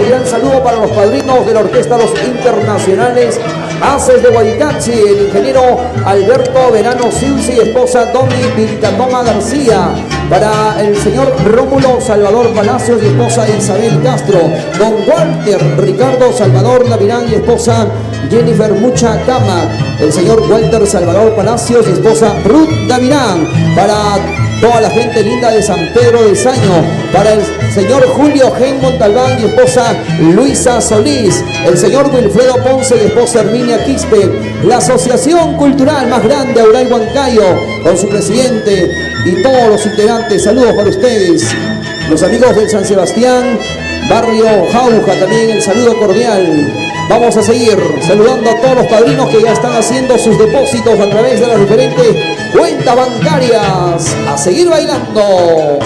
y gran saludo para los padrinos de la Orquesta Los Internacionales Haces de Guaycachi, el ingeniero Alberto Verano Silsi y esposa Domi Vilcatoma García. Para el señor Rómulo Salvador Palacios y esposa Isabel Castro. Don Walter Ricardo Salvador Davirán y esposa Jennifer Mucha Cama. El señor Walter Salvador Palacios y esposa Ruth Davirán. Para toda la gente linda de San Pedro de Saño. Para el señor Julio Gen Montalbán y esposa Luisa Solís. El señor Wilfredo Ponce y esposa Herminia Quispe. La asociación cultural más grande Auray Huancayo con su presidente y todos los integrantes. Saludos para ustedes. Los amigos del San Sebastián, barrio Jauja, también el saludo cordial. Vamos a seguir saludando a todos los padrinos que ya están haciendo sus depósitos a través de las diferentes cuentas bancarias. A seguir bailando.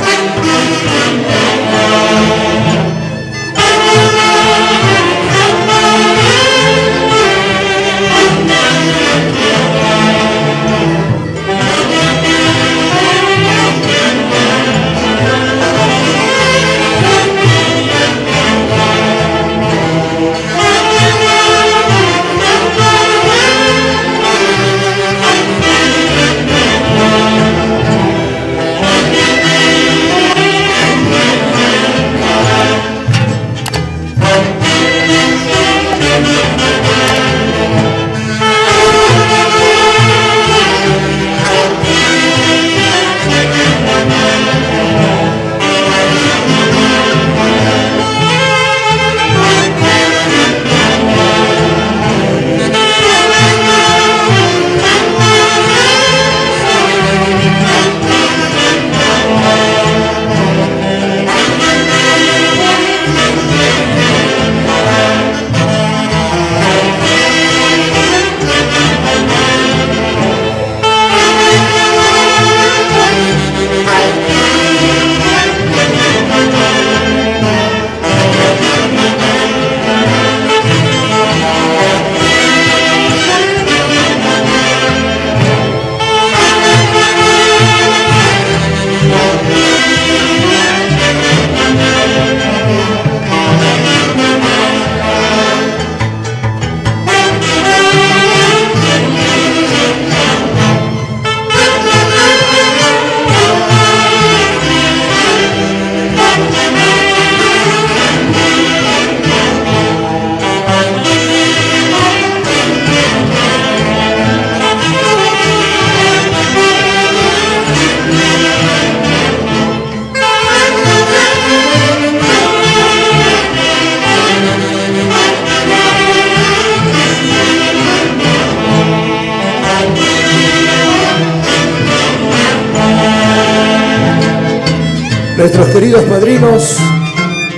Nuestros queridos padrinos,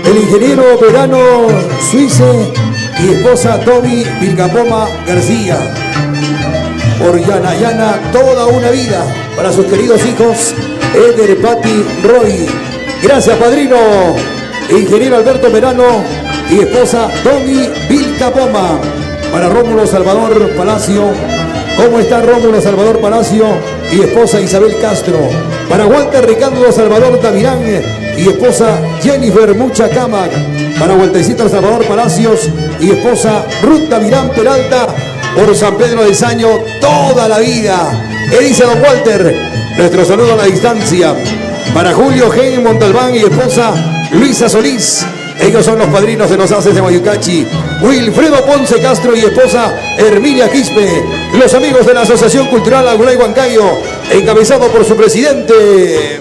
el ingeniero Verano Suice y esposa Toby Vilcapoma García. Por Yana toda una vida para sus queridos hijos Eder, Patti, Roy. Gracias, padrino, ingeniero Alberto Verano y esposa Toby Vilcapoma. Para Rómulo Salvador Palacio. ¿Cómo está Rómulo Salvador Palacio y esposa Isabel Castro? Para Walter Ricardo Salvador Davirán y esposa Jennifer Mucha Cama. Para Waltercito Salvador Palacios y esposa Ruth Davirán Peralta. Por San Pedro de Saño toda la vida. ¿Qué dice don Walter? Nuestro saludo a la distancia. Para Julio Gen Montalbán y esposa Luisa Solís. Ellos son los padrinos de los Haces de Guaycachi. Wilfredo Ponce Castro y esposa Herminia Quispe. Los amigos de la Asociación Cultural Auray Huancayo, encabezado por su presidente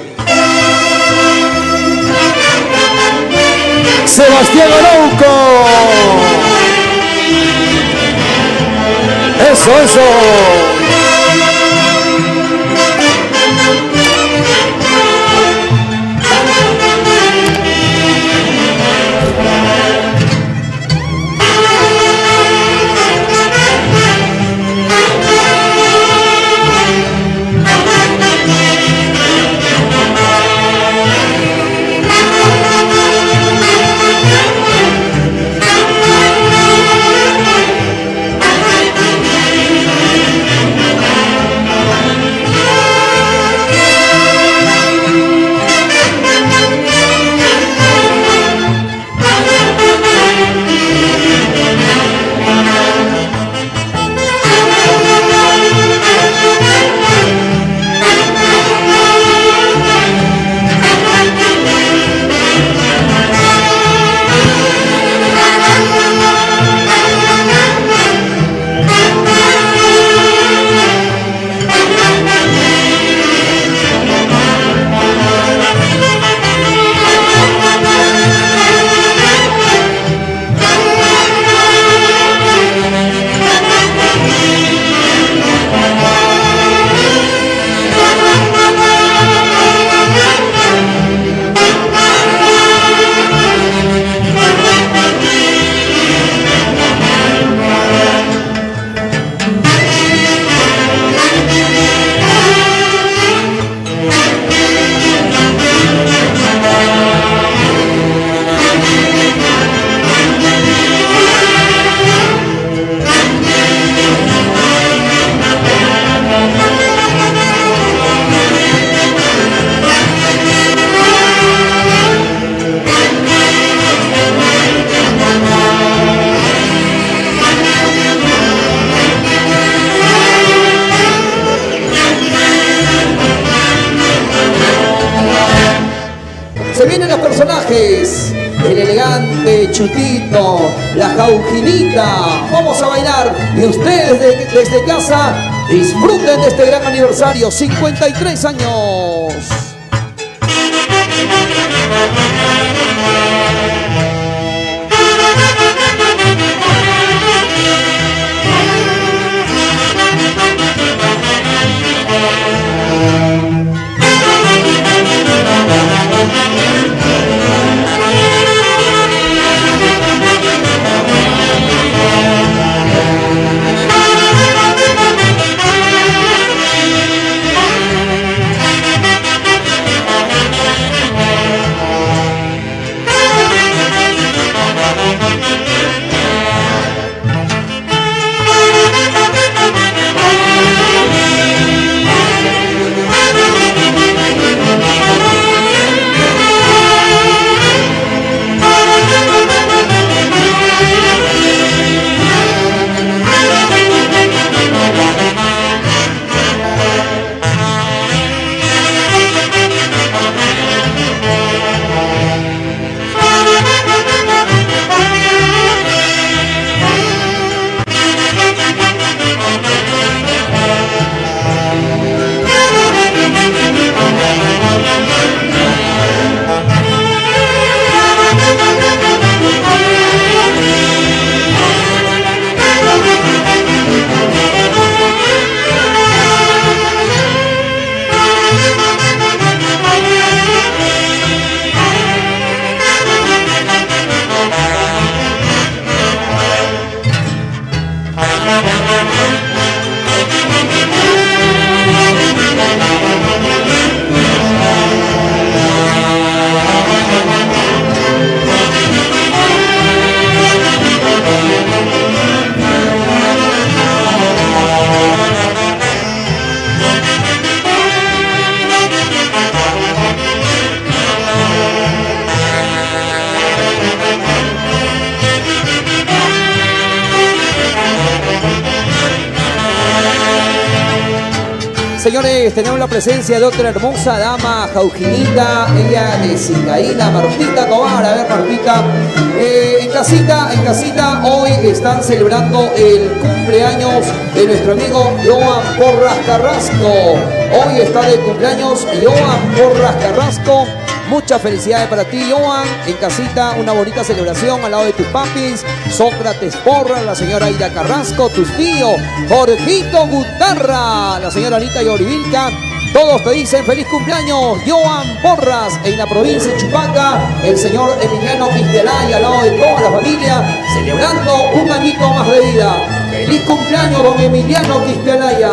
Sebastián Arauco. Eso. Pipe, Chutito, la Jaujinita. Vamos a bailar y ustedes desde casa disfruten de este gran aniversario, 53 años. Señores, tenemos la presencia de otra hermosa dama, Jaujinita, ella de Sicaína, Martita Tobar. A ver, Martita, en casita, hoy están celebrando el cumpleaños de nuestro amigo Joan Porras Carrasco. Hoy está de cumpleaños Joan Porras Carrasco. Muchas felicidades para ti, Joan. En casita, una bonita celebración al lado de tus papis, Sócrates Porras, la señora Ida Carrasco, tus tíos, Jorgito Gutarra, la señora Anita Yorivilca. Todos te dicen feliz cumpleaños, Joan Porras. En la provincia de Chupaca, el señor Emiliano Quistelaya, al lado de toda la familia, celebrando un añito más de vida. Feliz cumpleaños, don Emiliano Quistelaya.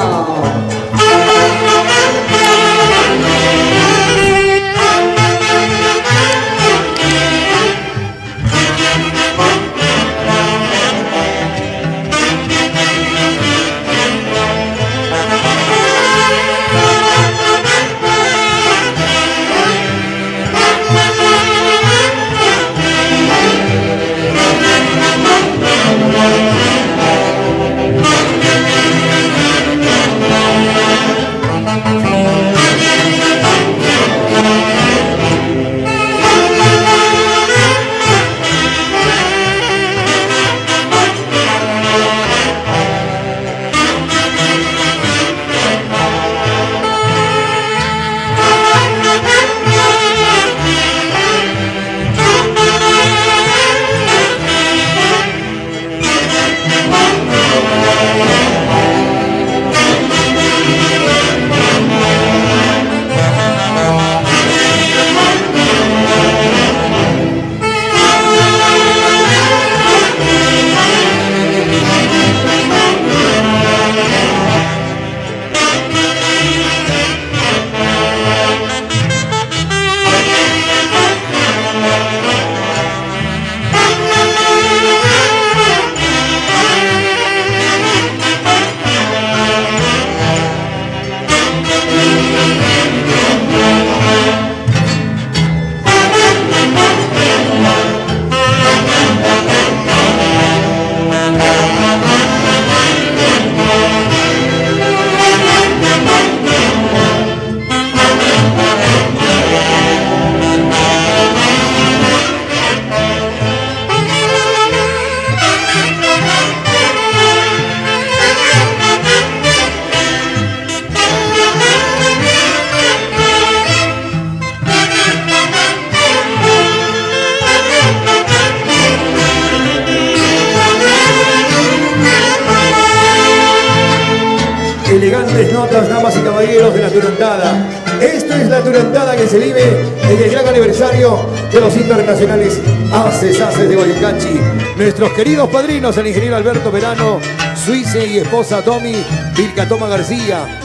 elegantes notas, damas y caballeros de la Turantada. Esto es la Turantada que se vive en el gran aniversario de los internacionales Haces de Guaycachi. Nuestros queridos padrinos, el ingeniero Alberto Verano Suize y esposa Tommy Vilcatoma García.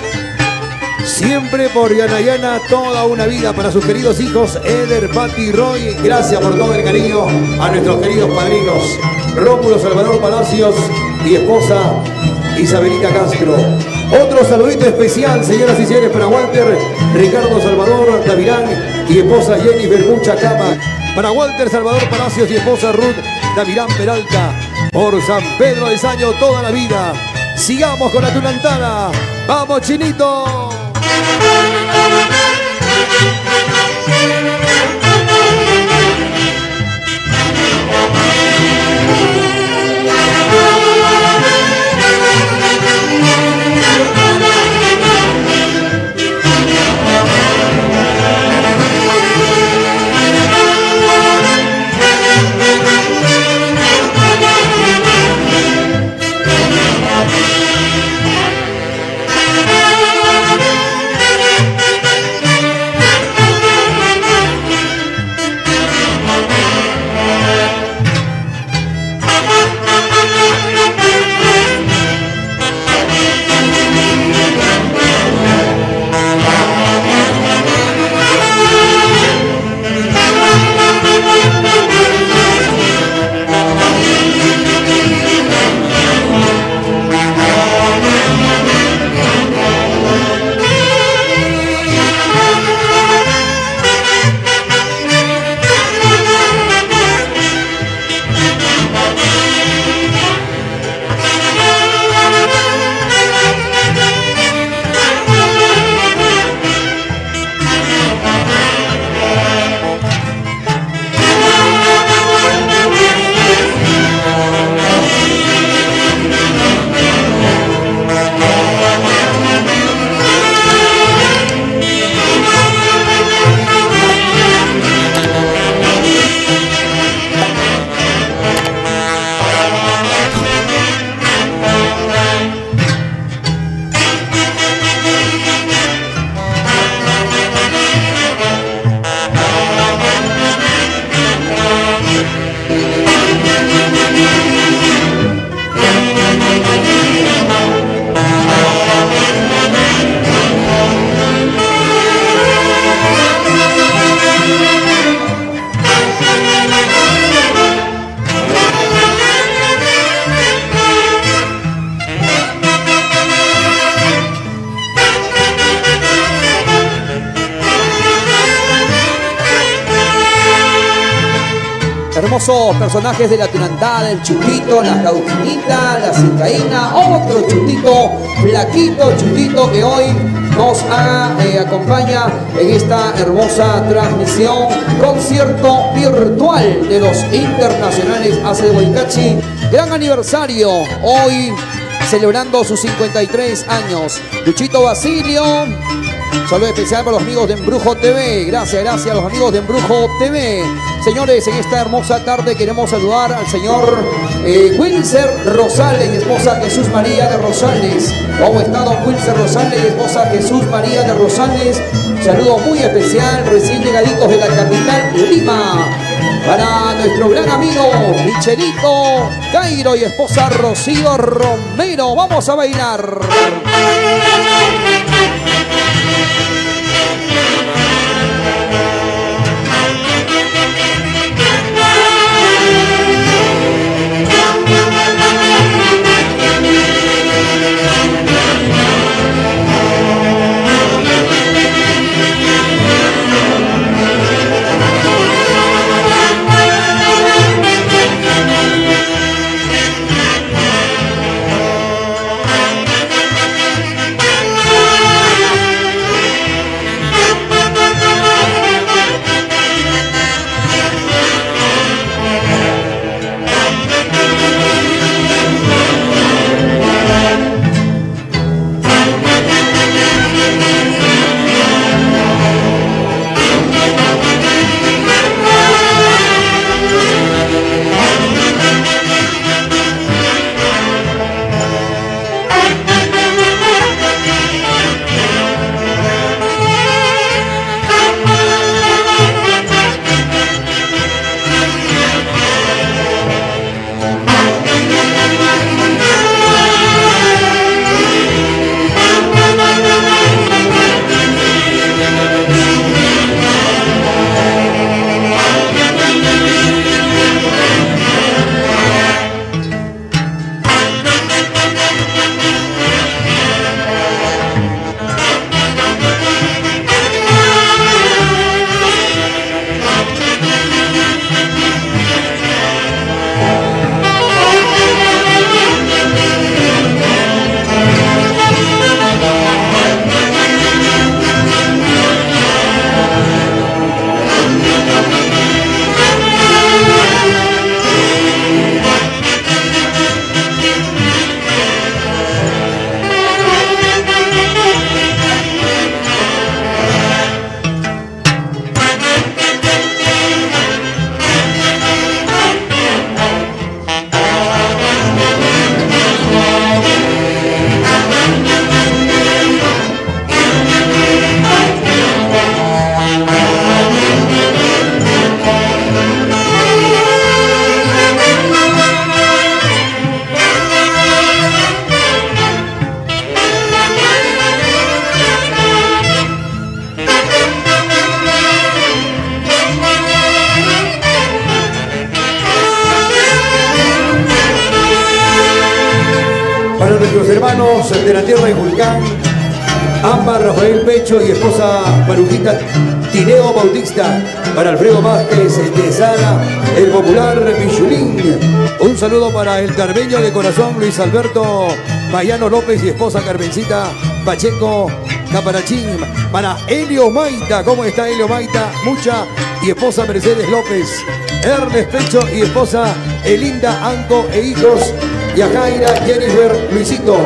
Siempre por Yanayana, toda una vida para sus queridos hijos Eder, Patti y Roy. Gracias por todo el cariño a nuestros queridos padrinos Rómulo Salvador Palacios y esposa Isabelita Castro. Otro saludito especial, señoras y señores, para Walter Ricardo Salvador Davirán y esposa Jennifer Mucha Cama. Para Walter Salvador Palacios y esposa Ruth Davirán Peralta. Por San Pedro de Saño, toda la vida. Sigamos con la Turantada. ¡Vamos, Chinito! Hermosos personajes de la Turantada, el Chutito, la Cauquinita, la Cincaína, otro Chutito, flaquito Chutito que hoy nos acompaña en esta hermosa transmisión, concierto virtual de los internacionales Haces de Guaycachi. Gran aniversario, hoy celebrando sus 53 años. Luchito Basilio, saludo especial para los amigos de Embrujo TV. Gracias a los amigos de Embrujo TV. Señores, en esta hermosa tarde queremos saludar al señor Wilser Rosales y esposa Jesús María de Rosales. ¿Cómo está don Wilser Rosales y esposa Jesús María de Rosales? Un saludo muy especial, recién llegaditos de la capital Lima. Para nuestro gran amigo Michelito Cairo y esposa Rocío Romero. Vamos a bailar. para nuestros hermanos de la tierra de Julcán, Ámbar Rafael Pecho y esposa Marujita Tineo Bautista, para Alfredo Vázquez de Sara, el popular Michulín. Un saludo para el carmeño de corazón Luis Alberto Bayano López y esposa Carmencita Pacheco Caparachín. Para Helio Maita, ¿cómo está Helio Maita? Mucha, y esposa Mercedes López. Ernest Pecho y esposa Elinda Anco e hijos. Yajaira Jennifer Luisito.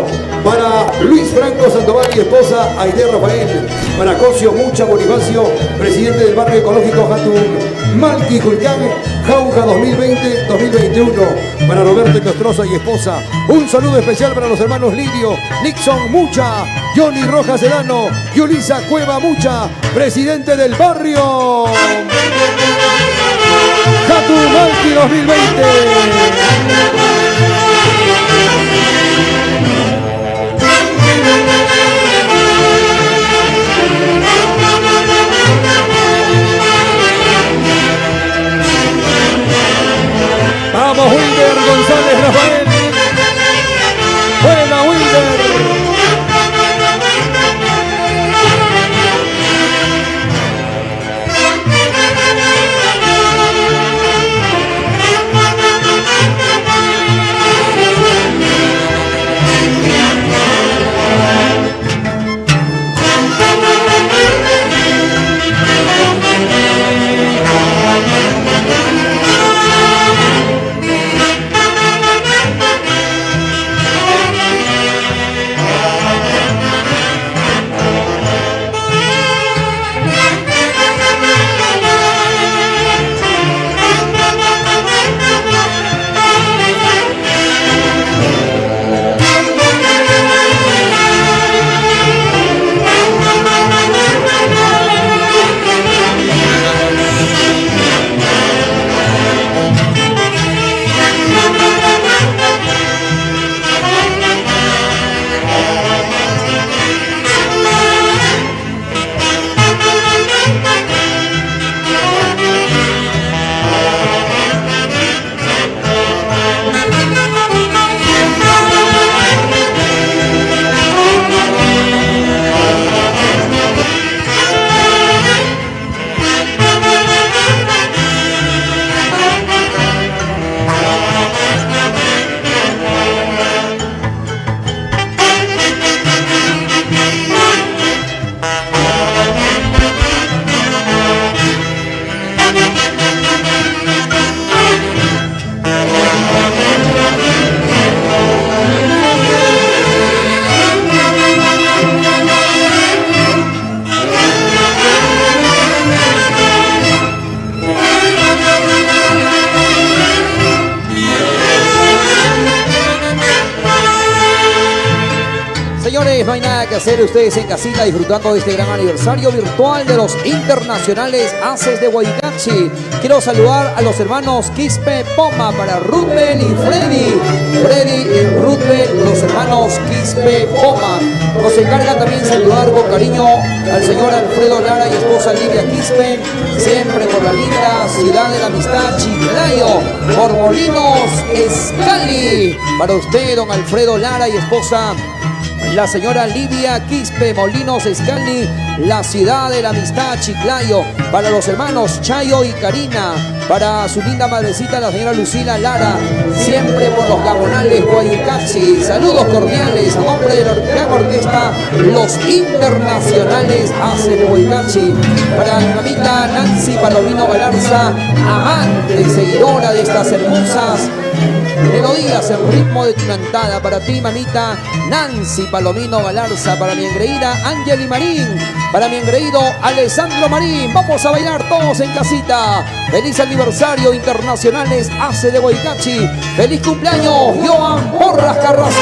Para Luis Franco Sandoval y esposa Aide Rafael. Para Cosio Mucha Bonifacio, presidente del barrio ecológico Jatun Malqui Julcán, Jauja 2020-2021. Para Roberto Nostroza y esposa. Un saludo especial para los hermanos Lidio, Nixon Mucha, Johnny Rojas Sedano y Ulisa Cueva Mucha, presidente del barrio Jatun Malqui 2020. Vamos Wilder González Rafael. Buena Wilder. Señores, no hay nada que hacer, ustedes en casita disfrutando de este gran aniversario virtual de los internacionales Haces de Guaycachi. Quiero saludar a los hermanos Quispe Poma, para Rudbel y Freddy. Freddy y Rudbel, los hermanos Quispe Poma. Nos encarga también saludar con cariño al señor Alfredo Lara y esposa Livia Quispe, siempre por la linda ciudad de la amistad Chiclayo, por Molinos Escali. Para usted, don Alfredo Lara y esposa la señora Livia Quispe, Molinos Escali, la ciudad de la amistad Chiclayo. Para los hermanos Chayo y Karina, para su linda madrecita la señora Lucila Lara, siempre por los Gabonales Guaycachi. Saludos cordiales a nombre de la gran orquesta Los Internacionales Haces de Guaycachi. Para mi mamita Nancy Palomino Galarza, amante y seguidora de estas hermosas melodías en ritmo de tinantada. Para ti, mamita Nancy Palomino Galarza. Para mi engreída Ángel y Marín. Para mi engreído Alessandro Marín. Vamos a bailar todos en casita. Feliz aniversario internacionales Haces de Guaycachi. Feliz cumpleaños Joan Porras Carrasco.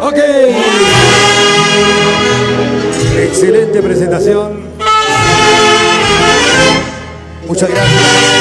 Ok. Excelente presentación. Muchas gracias.